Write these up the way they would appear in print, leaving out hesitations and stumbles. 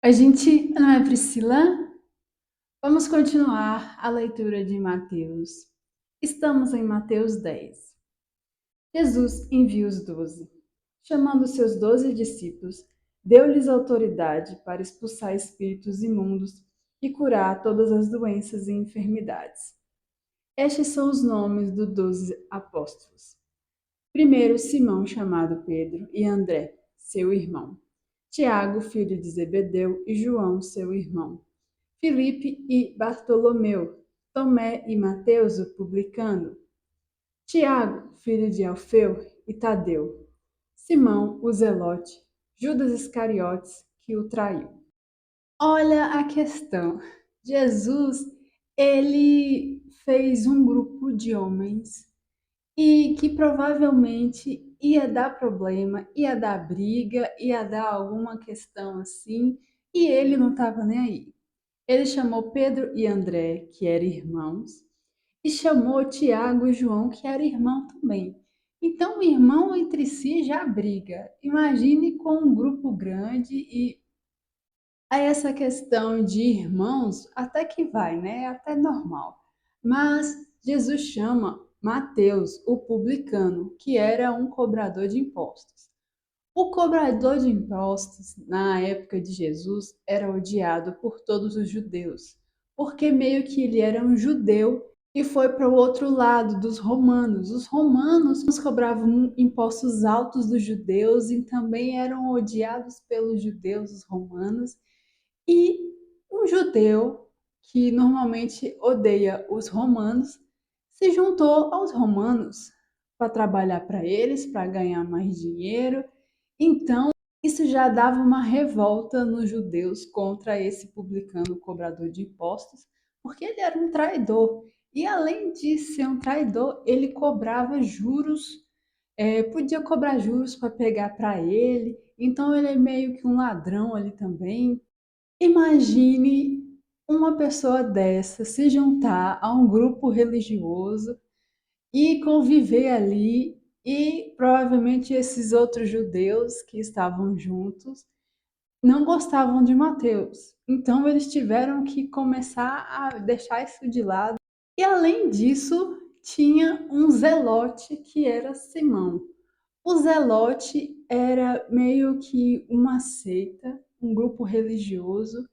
Oi, gente, meu nome é Priscila. Vamos continuar a leitura de Mateus. Estamos em Mateus 10. Jesus envia os 12. Chamando seus 12 discípulos, deu-lhes autoridade para expulsar espíritos imundos e curar todas as doenças e enfermidades. Estes são os nomes dos 12 apóstolos. Primeiro, Simão, chamado Pedro, e André, seu irmão. Tiago, filho de Zebedeu, e João, seu irmão. Filipe e Bartolomeu, Tomé e Mateus, o publicano, Tiago, filho de Alfeu, e Tadeu, Simão, o zelote, Judas Iscariotes, que o traiu. Olha a questão. Jesus, ele fez um grupo de homens e que provavelmente ia dar problema, ia dar briga, ia dar alguma questão assim, e ele não estava nem aí. Ele chamou Pedro e André, que eram irmãos, e chamou Tiago e João, que eram irmãos também. Então, o irmão entre si já briga. Imagine com um grupo grande e aí essa questão de irmãos até que vai, né? Até normal. Mas Jesus chama Mateus, o publicano, que era um cobrador de impostos. O cobrador de impostos, na época de Jesus, era odiado por todos os judeus, porque meio que ele era um judeu e foi para o outro lado dos romanos. Os romanos cobravam impostos altos dos judeus e também eram odiados pelos judeus, os romanos. E um judeu que normalmente odeia os romanos se juntou aos romanos para trabalhar para eles, para ganhar mais dinheiro. Então, isso já dava uma revolta nos judeus contra esse publicano cobrador de impostos, porque ele era um traidor. E além de ser um traidor, ele cobrava juros, podia cobrar juros para pegar para ele. Então, ele é meio que um ladrão ali também. Imagine uma pessoa dessa se juntar a um grupo religioso e conviver ali, e provavelmente esses outros judeus que estavam juntos não gostavam de Mateus. Então eles tiveram que começar a deixar isso de lado. E além disso, tinha um zelote que era Simão. O zelote era meio que uma seita, um grupo religioso.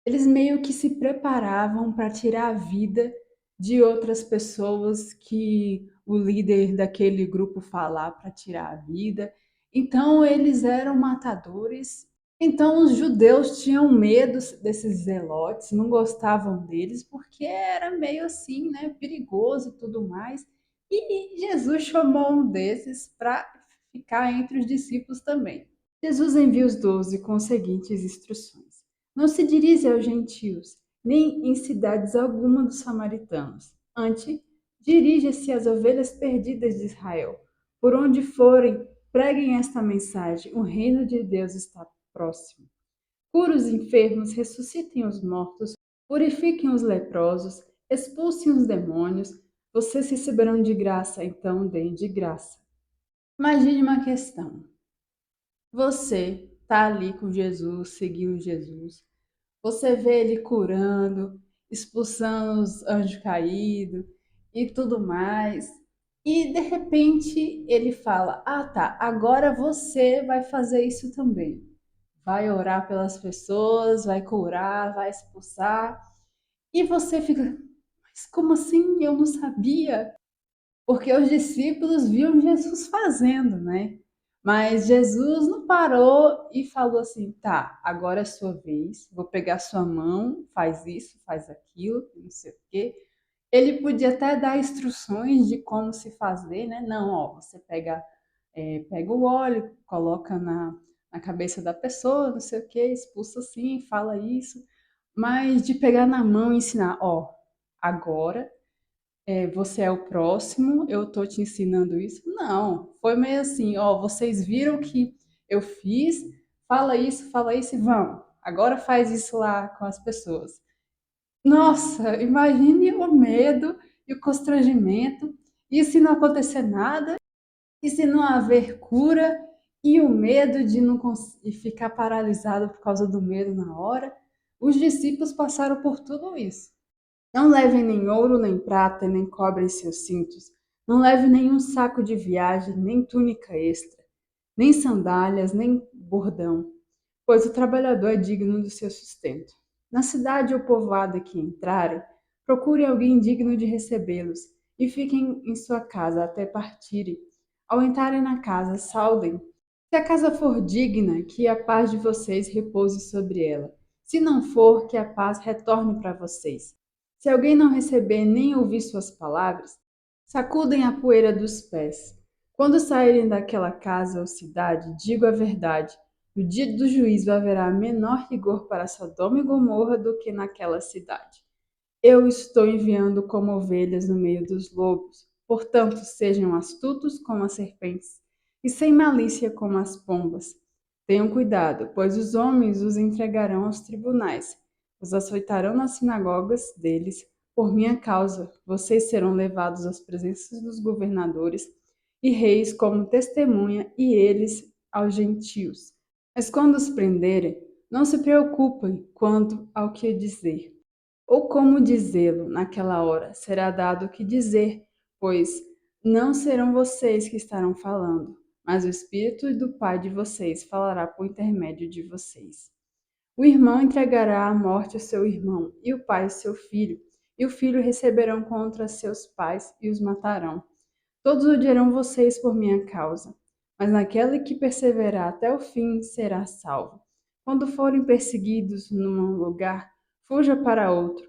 Eles meio que se preparavam para tirar a vida de outras pessoas que o líder daquele grupo falar para tirar a vida. Então eles eram matadores. Então os judeus tinham medo desses zelotes, não gostavam deles porque era meio assim, né, perigoso e tudo mais. E Jesus chamou um desses para ficar entre os discípulos também. Jesus envia os 12 com as seguintes instruções: não se dirige aos gentios, nem em cidades alguma dos samaritanos. Antes, dirija-se às ovelhas perdidas de Israel. Por onde forem, preguem esta mensagem: o reino de Deus está próximo. Cure os enfermos, ressuscitem os mortos, purifiquem os leprosos, expulsem os demônios. Vocês receberão de graça, então deem de graça. Imagine uma questão. Você está ali com Jesus, seguindo Jesus. Você vê ele curando, expulsando os anjos caídos e tudo mais. E de repente ele fala: ah, tá, agora você vai fazer isso também. Vai orar pelas pessoas, vai curar, vai expulsar. E você fica: mas como assim? Eu não sabia. Porque os discípulos viam Jesus fazendo, né? Mas Jesus não parou e falou assim: tá, agora é sua vez, vou pegar sua mão, faz isso, faz aquilo, não sei o quê. Ele podia até dar instruções de como se fazer, né? Não, ó, você pega o óleo, coloca na cabeça da pessoa, não sei o quê, expulsa assim, fala isso. Mas de pegar na mão e ensinar: ó, agora você é o próximo, eu tô te ensinando isso. Não, foi meio assim, ó, vocês viram que eu fiz, fala isso e vamos. Agora faz isso lá com as pessoas. Nossa, imagine o medo e o constrangimento. E se não acontecer nada? E se não haver cura? E o medo de não e ficar paralisado por causa do medo na hora, os discípulos passaram por tudo isso. Não levem nem ouro, nem prata, nem cobre em seus cintos. Não leve nenhum saco de viagem, nem túnica extra, nem sandálias, nem bordão, pois o trabalhador é digno do seu sustento. Na cidade ou povoada que entrarem, procure alguém digno de recebê-los e fiquem em sua casa até partirem. Ao entrarem na casa, saudem. Se a casa for digna, que a paz de vocês repouse sobre ela. Se não for, que a paz retorne para vocês. Se alguém não receber nem ouvir suas palavras, sacudem a poeira dos pés. Quando saírem daquela casa ou cidade, digo a verdade: no dia do juízo haverá menor rigor para Sodoma e Gomorra do que naquela cidade. Eu estou enviando como ovelhas no meio dos lobos. Portanto, sejam astutos como as serpentes e sem malícia como as pombas. Tenham cuidado, pois os homens os entregarão aos tribunais, os açoitarão nas sinagogas deles. Por minha causa, vocês serão levados às presenças dos governadores e reis como testemunha, e eles aos gentios. Mas quando os prenderem, não se preocupem quanto ao que dizer ou como dizê-lo naquela hora. Será dado o que dizer, pois não serão vocês que estarão falando, mas o Espírito do Pai de vocês falará por intermédio de vocês. O irmão entregará à morte o seu irmão, e o pai seu filho, e o filho receberão contra seus pais e os matarão. Todos odiarão vocês por minha causa, mas naquele que perseverar até o fim será salvo. Quando forem perseguidos num lugar, fuja para outro.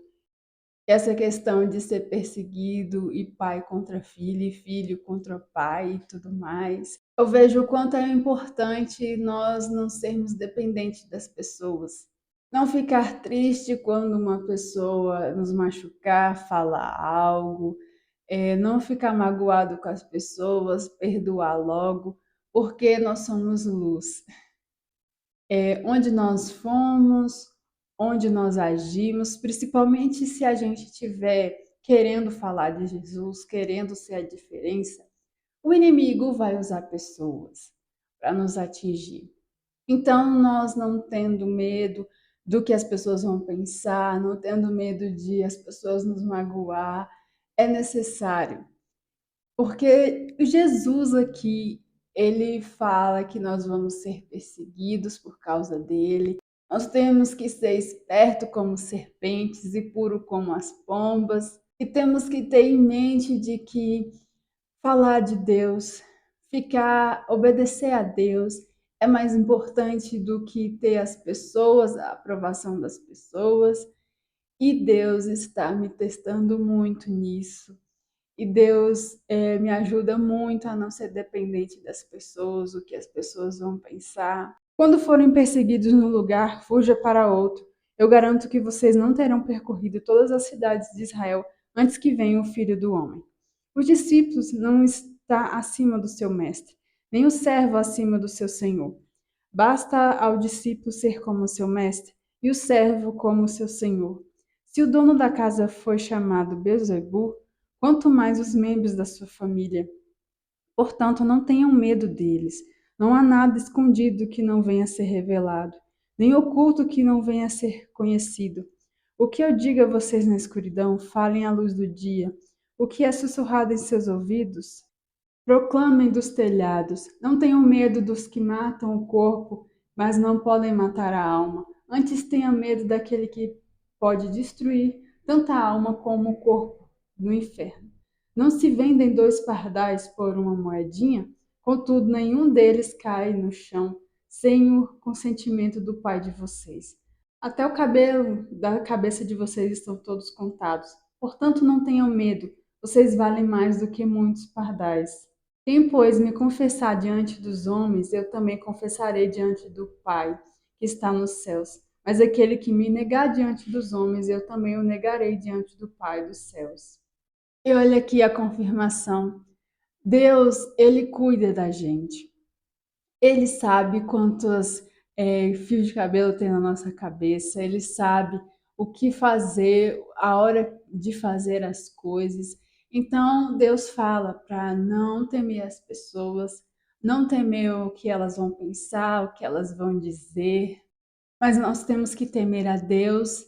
Essa questão de ser perseguido e pai contra filho e filho contra pai e tudo mais. Eu vejo o quanto é importante nós não sermos dependentes das pessoas. Não ficar triste quando uma pessoa nos machucar, falar algo, não ficar magoado com as pessoas, perdoar logo, porque nós somos luz. Onde nós fomos, onde nós agimos, principalmente se a gente estiver querendo falar de Jesus, querendo ser a diferença, o inimigo vai usar pessoas para nos atingir. Então, nós não tendo medo do que as pessoas vão pensar, não tendo medo de as pessoas nos magoar, é necessário. Porque Jesus aqui, ele fala que nós vamos ser perseguidos por causa dele. Nós temos que ser esperto como serpentes e puro como as pombas. E temos que ter em mente de que falar de Deus, obedecer a Deus é mais importante do que ter as pessoas, a aprovação das pessoas. E Deus está me testando muito nisso. E Deus me ajuda muito a não ser dependente das pessoas, o que as pessoas vão pensar. Quando forem perseguidos num lugar, fuja para outro. Eu garanto que vocês não terão percorrido todas as cidades de Israel antes que venha o Filho do Homem. Os discípulos não está acima do seu mestre, nem o servo acima do seu senhor. Basta ao discípulo ser como seu mestre e o servo como seu senhor. Se o dono da casa foi chamado Beelzebul, quanto mais os membros da sua família. Portanto, não tenham medo deles. Não há nada escondido que não venha a ser revelado, nem oculto que não venha a ser conhecido. O que eu digo a vocês na escuridão, falem à luz do dia. O que é sussurrado em seus ouvidos, proclamem dos telhados. Não tenham medo dos que matam o corpo, mas não podem matar a alma. Antes tenha medo daquele que pode destruir tanto a alma como o corpo no inferno. Não se vendem 2 pardais por uma moedinha? Contudo, nenhum deles cai no chão sem o consentimento do Pai de vocês. Até o cabelo da cabeça de vocês estão todos contados. Portanto, não tenham medo, vocês valem mais do que muitos pardais. Quem, pois, me confessar diante dos homens, eu também confessarei diante do Pai, que está nos céus. Mas aquele que me negar diante dos homens, eu também o negarei diante do Pai dos céus. E olha aqui a confirmação. Deus, ele cuida da gente. Ele sabe quantos fios de cabelo tem na nossa cabeça. Ele sabe o que fazer, a hora de fazer as coisas. Então, Deus fala para não temer as pessoas, não temer o que elas vão pensar, o que elas vão dizer, mas nós temos que temer a Deus,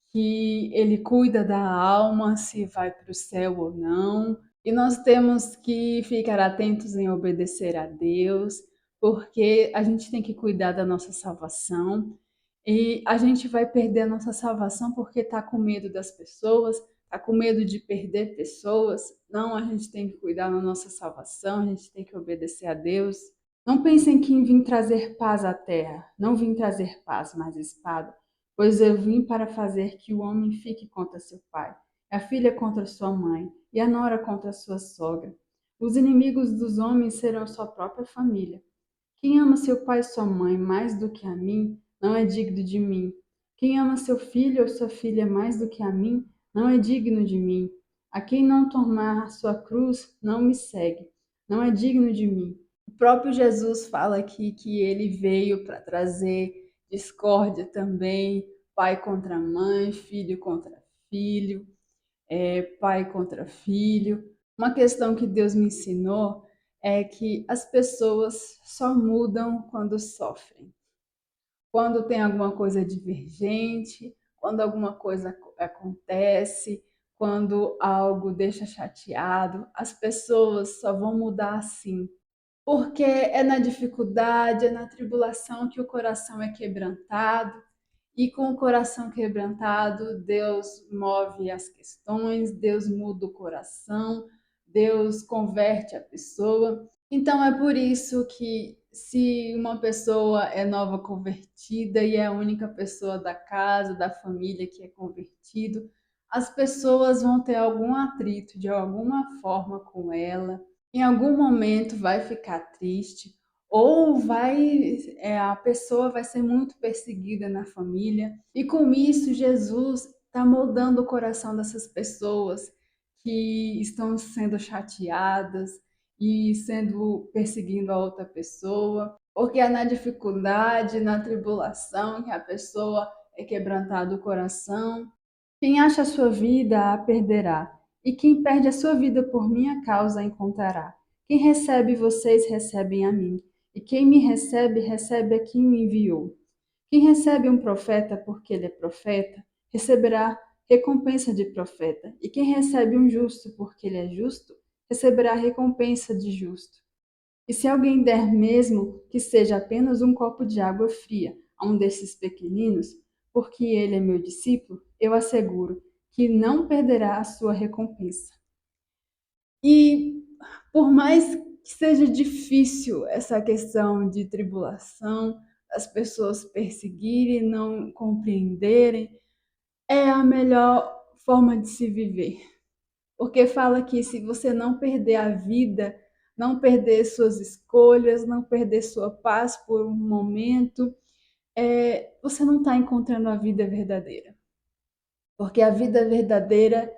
que Ele cuida da alma, se vai para o céu ou não. E nós temos que ficar atentos em obedecer a Deus, porque a gente tem que cuidar da nossa salvação. E a gente vai perder a nossa salvação porque está com medo das pessoas, está com medo de perder pessoas. Não, a gente tem que cuidar da nossa salvação, a gente tem que obedecer a Deus. Não pensem que vim trazer paz à terra. Não vim trazer paz, mas espada. Pois eu vim para fazer que o homem fique contra seu pai, a filha contra sua mãe, e a nora contra sua sogra. Os inimigos dos homens serão sua própria família. Quem ama seu pai e sua mãe mais do que a mim, não é digno de mim. Quem ama seu filho ou sua filha mais do que a mim, não é digno de mim. A quem não tomar a sua cruz, não me segue. Não é digno de mim. O próprio Jesus fala aqui que ele veio para trazer discórdia também, pai contra mãe, filho contra filho, pai contra filho. Uma questão que Deus me ensinou é que as pessoas só mudam quando sofrem. Quando tem alguma coisa divergente, quando alguma coisa acontece, quando algo deixa chateado, as pessoas só vão mudar assim. Porque é na dificuldade, é na tribulação que o coração é quebrantado, e com o coração quebrantado, Deus move as questões, Deus muda o coração, Deus converte a pessoa. Então é por isso que se uma pessoa é nova convertida e é a única pessoa da casa, da família que é convertido, as pessoas vão ter algum atrito de alguma forma com ela. Em algum momento vai ficar triste, ou a pessoa vai ser muito perseguida na família, e com isso Jesus está moldando o coração dessas pessoas que estão sendo chateadas e sendo perseguindo a outra pessoa, porque é na dificuldade, na tribulação que a pessoa é quebrantado o coração. Quem acha a sua vida a perderá, e quem perde a sua vida por minha causa a encontrará. Quem recebe vocês recebem a mim, e quem me recebe, recebe a quem me enviou. Quem recebe um profeta porque ele é profeta, receberá recompensa de profeta, e quem recebe um justo porque ele é justo, receberá recompensa de justo. E se alguém der mesmo que seja apenas um copo de água fria a um desses pequeninos, porque ele é meu discípulo, eu asseguro que não perderá a sua recompensa. E por mais que seja difícil essa questão de tribulação, as pessoas perseguirem, não compreenderem, é a melhor forma de se viver. Porque fala que se você não perder a vida, não perder suas escolhas, não perder sua paz por um momento, você não está encontrando a vida verdadeira. Porque a vida verdadeira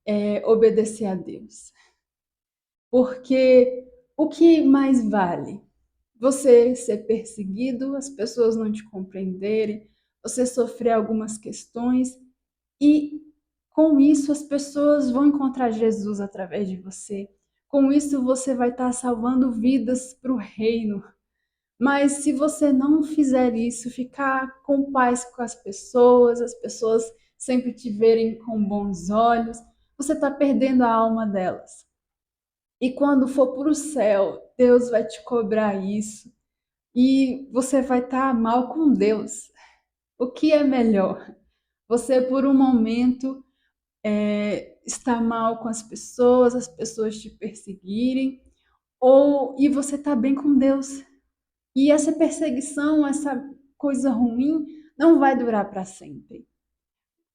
é obedecer a Deus. Porque o que mais vale? Você ser perseguido, as pessoas não te compreenderem, você sofrer algumas questões e com isso as pessoas vão encontrar Jesus através de você. Com isso você vai estar salvando vidas para o reino. Mas se você não fizer isso, ficar com paz com as pessoas sempre te verem com bons olhos, você está perdendo a alma delas. E quando for para o céu, Deus vai te cobrar isso. E você vai estar mal com Deus. O que é melhor? Você, por um momento, estar mal com as pessoas te perseguirem, e você está bem com Deus. E essa perseguição, essa coisa ruim, não vai durar para sempre.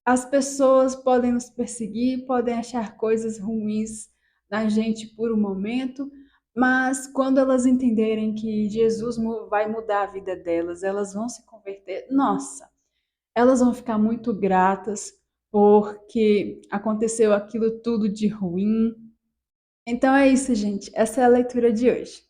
As pessoas podem nos perseguir, podem achar coisas ruins na gente por um momento, mas quando elas entenderem que Jesus vai mudar a vida delas, elas vão se converter. Nossa, elas vão ficar muito gratas porque aconteceu aquilo tudo de ruim. Então é isso, gente. Essa é a leitura de hoje.